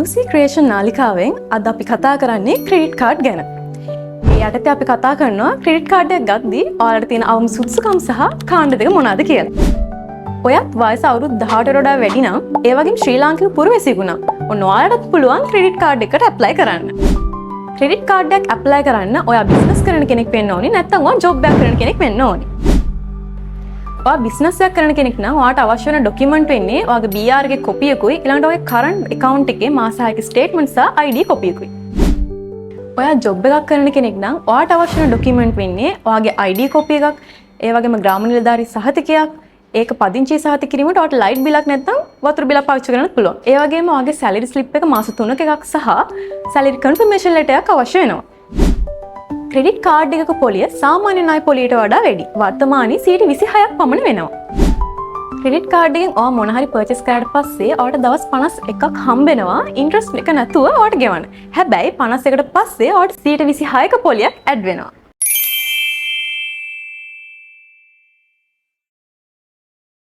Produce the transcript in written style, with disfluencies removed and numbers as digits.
UC creation නාලිකාවෙන් අද අපි කතා කරන්නේ ක්‍රෙඩිට් කාඩ් ගැන. මේ යටතේ අපි කතා කරනවා ක්‍රෙඩිට් කාඩ් එකක් ගද්දී ඔයාලට තියෙන අවම සුදුසුකම් සහ කාණ්ඩ දෙක මොනවාද කියලා. ඔයත් වයස අවුරුදු 18ට වඩා වැඩි නම් ඒ වගේම ශ්‍රී ලාංකික පුරවැසියෙකු නම් ඔන්න ඔයාලටත් පුළුවන් ක්‍රෙඩිට් කාඩ් එකකට ඇප්ලයි කරන්න. ක්‍රෙඩිට් කාඩ් එකක් ඇප්ලයි කරන්න ඔයා බිස්නස් කරන කෙනෙක් වෙන්න ඕනේ නැත්නම් ඔයා ජොබ් එකක් කරන කෙනෙක් වෙන්න ඕනේ. ඔයා බිස්නස් එකක් කරන කෙනෙක් නම් ඔයාට අවශ්‍ය වෙන ඩොකියුමන්ට් වෙන්නේ ඔයාගේ BR එකේ කොපි එකකුයි ඊළඟට ඔයාගේ කරන්ට් account එකේ මාස 6ක ස්ටේට්මන්ට් සහ ID කොපි එකකුයි. ඔයා ජොබ් එකක් කරන කෙනෙක් නම් ඔයාට අවශ්‍ය වෙන ඩොකියුමන්ට් වෙන්නේ ඔයාගේ ID කොපි එකක්, ඒ වගේම ග්‍රාම නිලධාරී සහතිකයක්, ඒක පදිංචි සහතික කිරීමට ඔයාට ලයිට් බිලක් නැත්නම් වතුර බිලක් පාවිච්චි කරන්නත් පුළුවන්. ඒ වගේම ඔයාගේ සැලරි ස්ලිප් එක මාස 3ක එකක් සහ සැලරි කන්ෆර්මේෂන් ලෙටර් එකක් අවශ්‍ය වෙනවා. ක්‍රෙඩිට් කාඩ් එකක පොලිය සාමාන්‍ය ණය පොලියට වඩා වැඩි. වර්තමානයේ 26ක් පමණ වෙනවා. ක්‍රෙඩිට් කාඩ් එකෙන් ඔයා මොන හරි පර්චේස් කරාට පස්සේ ඔයාට දවස් 51ක් හම්බෙනවා ඉන්ට්‍රස්ට් එක නැතුව ඔයාට ගෙවන්න. හැබැයි 51ට පස්සේ ඔයාට 26ක පොලියක් ඇඩ් වෙනවා.